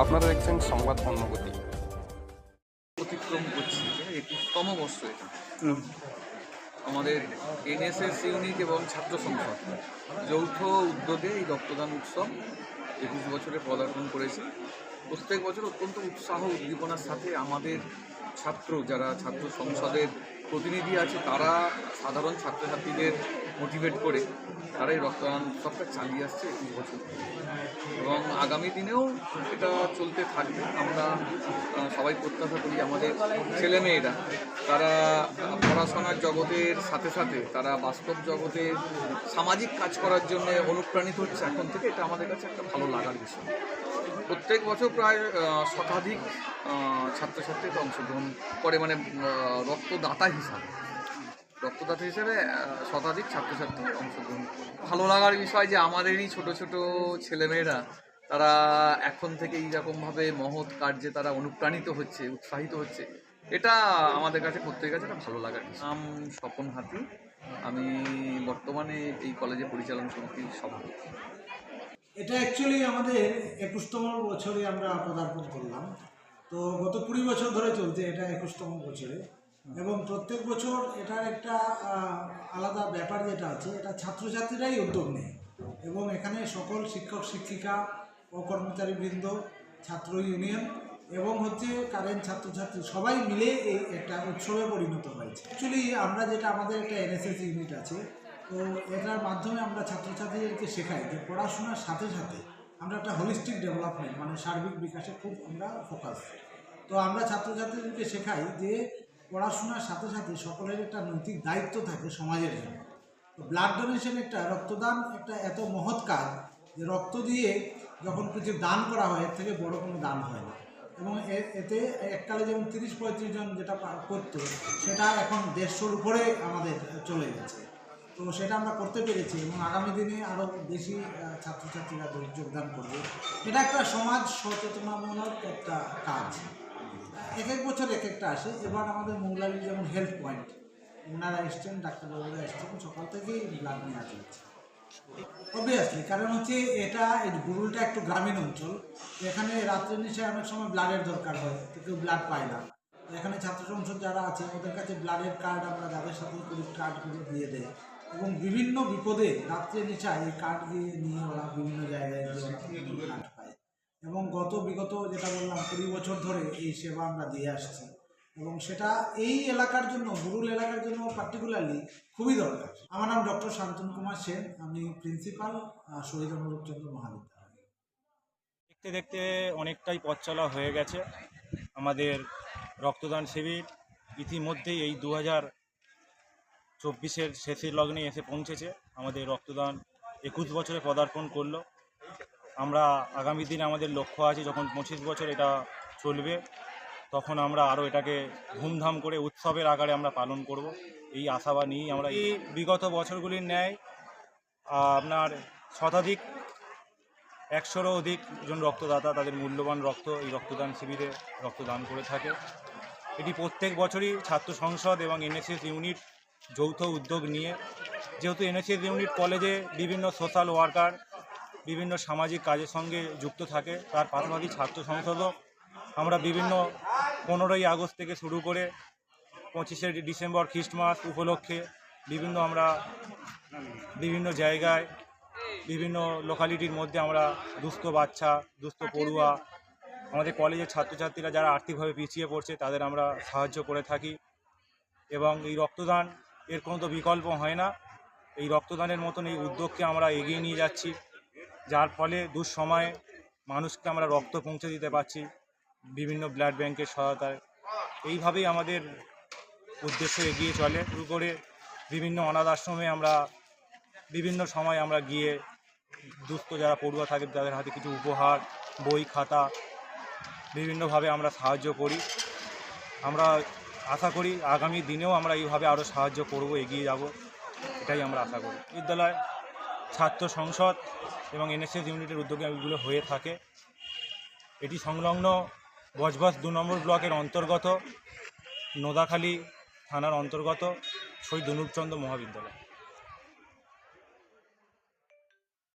আপনারা দেখছেন সংবাদ অন্নগতি। অতিক্রম করছি 21তম বর্ষ এটা। আমাদের এনএসএস ইউনিট এবং ছাত্র সংসদ যৌথ উদ্যোগে এই রক্তদান উৎসব 21 বছরে পদার্পণ করেছে। প্রত্যেক বছর অত্যন্ত উৎসাহ উদ্দীপনার সাথে আমাদের যারা ছাত্র সংসদের প্রতিনিধি আছে তারা সাধারণ ছাত্রছাত্রীদের মোটিভেট করে তারা এই রক্তদান উৎসবটা চালিয়ে আসছে 21 বছর এবং আগামী দিনেও এটা চলতে থাকবে। আমরা সবাই প্রত্যাশা করি আমাদের ছেলেমেয়েরা তারা পড়াশোনার জগতের সাথে সাথে তারা বাস্তব জগতে সামাজিক কাজ করার জন্য অনুপ্রাণিত হচ্ছে এখন থেকে। এটা আমাদের কাছে একটা ভালো লাগার বিষয়। প্রত্যেক বছর প্রায় শতাধিক ছাত্রছাত্রী অংশগ্রহণ করে, মানে রক্তদাতা হিসেবে শতাধিক ছাত্রছাত্রী অংশগ্রহণ করে। ভালো লাগার বিষয় যে আমাদেরই ছোট ছোট ছেলেমেয়েরা তারা এখন থেকে এইরকমভাবে মহৎ কার্যে তারা অনুপ্রাণিত হচ্ছে, উৎসাহিত হচ্ছে। এটা আমাদের কাছে প্রত্যেকের কাছে একটা ভালো লাগার বিষয়। নাম স্বপন হাতি, আমি বর্তমানে এই কলেজে পরিচালনা সমিতির সভাপতি। এটা অ্যাকচুয়ালি আমাদের 21তম বছরে আমরা পদার্পণ করলাম। তো গত 20 বছর ধরে চলছে এটা 21তম বছরে, এবং প্রত্যেক বছর এটার একটা আলাদা ব্যাপার যেটা আছে, এটা ছাত্রছাত্রীরাই উদ্যোগ নেয় এবং এখানে সকল শিক্ষক শিক্ষিকা ও কর্মচারীবৃন্দ, ছাত্র ইউনিয়ন এবং কারেন্ট ছাত্রছাত্রী সবাই মিলে এই একটা উৎসবে পরিণত হয়েছে। অ্যাকচুয়ালি আমরা যেটা আমাদের একটা এনএসএস ইউনিট আছে, তো এটার মাধ্যমে আমরা ছাত্রছাত্রীদেরকে শেখাই যে পড়াশোনার সাথে সাথে আমরা একটা হোলিস্টিক ডেভেলপমেন্ট মানে সার্বিক বিকাশে খুব আমরা ফোকাস। তো আমরা ছাত্রছাত্রীদেরকে শেখাই যে পড়াশোনার সাথে সাথে সকলের একটা নৈতিক দায়িত্ব থাকে সমাজের জন্য। তো ব্লাড ডোনেশন একটা রক্তদান একটা এত মহৎ কাজ যে রক্ত দিয়ে যখন কিছু দান করা হয় এর থেকে বড় কোনো দান হয় না। এবং এতে এককালে যেমন 30-35 জন যেটা করতো সেটা এখন 150-র উপরে আমাদের চলে গেছে। তো সেটা আমরা করতে পেরেছি এবং আগামী দিনে আরও বেশি ছাত্রছাত্রীরা যোগদান করবে। এটা একটা সমাজ সচেতনামূলক একটা কাজ। এক এক বছর এক একটা আসে। এবার আমাদের মৌলালী যেমন হেলথ পয়েন্ট, ওনারা এসছেন, ডাক্তারবাবুরা এসছেন, সকাল থেকেই ব্লাড নেওয়া চলছে। অবভিয়াসলি কারণ এটা এই বুরুলটা একটু গ্রামীণ অঞ্চল, এখানে রাত্রের নিশায় অনেক সময় ব্লাডের দরকার হয়, তো কেউ ব্লাড পায় না। এখানে ছাত্র সংসদ যারা আছে ওদের কাছে ব্লাডের কার্ড আমরা যাদের সাথে করি কার্ডগুলো দিয়ে দেয় এবং বিভিন্ন বিপদে রাত্রে নিশায় এই কার্ড দিয়ে নিয়ে ওরা বিভিন্ন জায়গায় কার্ড পায়। এবং বিগত যেটা বললাম 20 বছর ধরে এই সেবা আমরা দিয়ে আসছি এবং সেটা এই এলাকার জন্য, বুরুল এলাকার জন্য পার্টিকুলারলি খুবই দরকার। আমার নাম ডক্টর শান্তনু কুমার সেন, আমি প্রিন্সিপাল শহীদ অনুরূপচন্দ্র মহাবিদ্যালয়। দেখতে দেখতে অনেকটাই পথ চলা হয়ে গেছে। আমাদের রক্তদান শিবির ইতিমধ্যেই এই 2024-এর শেষের লগ্নে এসে পৌঁছেছে। আমাদের রক্তদান 21 বছরে পদার্পণ করলো। আমরা আগামী দিনে আমাদের লক্ষ্য আছে যখন 25 বছর এটা চলবে তখন আমরা আরও এটাকে ধুমধাম করে উৎসবের আকারে আমরা পালন করব, এই আশাবাদ নিয়েই আমরা এই বিগত বছরগুলির ন্যায় আপনার শতাধিক 100-রও অধিক জন রক্তদাতা তাদের মূল্যবান রক্ত এই রক্তদান শিবিরে রক্তদান করে থাকে। এটি প্রত্যেক বছরই ছাত্র সংসদ এবং এনএসএস ইউনিট যৌথ উদ্যোগ নিয়ে, যেহেতু এনএসএস ইউনিট কলেজে বিভিন্ন সোশ্যাল ওয়ার্কার বিভিন্ন সামাজিক কাজের সঙ্গে যুক্ত থাকে, তার পাশাপাশি ছাত্র সংসদও আমরা বিভিন্ন 15ই আগস্ট থেকে শুরু করে 25শে ডিসেম্বর খ্রিস্টমাস উপলক্ষে আমরা বিভিন্ন জায়গায় বিভিন্ন লোকালিটির মধ্যে আমরা দুস্থ বাচ্চা, দুস্থ পড়ুয়া, আমাদের কলেজের ছাত্রছাত্রীরা যারা আর্থিকভাবে পিছিয়ে পড়ছে তাদের আমরা সাহায্য করে থাকি। এবং এই রক্তদান এর কোনো তো বিকল্প হয় না। এই রক্তদানের মতন এই উদ্যোগকে আমরা এগিয়ে নিয়ে যাচ্ছি, যার ফলে দুঃসময়ে মানুষকে আমরা রক্ত পৌঁছে দিতে পারছি বিভিন্ন ব্লাড ব্যাংকের সহায়তায়। এইভাবেই আমাদের উদ্দেশ্য এগিয়ে চলে। শুরু করে বিভিন্ন অনাথ আশ্রমে আমরা বিভিন্ন সময় আমরা গিয়ে দুস্থ যারা পড়ুয়া থাকে তাদের হাতে কিছু উপহার, বই, খাতা বিভিন্নভাবে আমরা সাহায্য করি। আমরা আশা করি আগামী দিনেও আমরা এইভাবে আরও সাহায্য করব, এগিয়ে যাব, এটাই আমরা আশা করি। বিদ্যালয়, ছাত্র সংসদ এবং এনএসএস ইউনিটের উদ্যোগে এগুলো হয়ে থাকে। এটি সংলগ্ন বজবজ 2 নম্বর ব্লকের অন্তর্গত নোদাখালী থানার অন্তর্গত শহীদ অনুরূপচন্দ্র মহাবিদ্যালয়।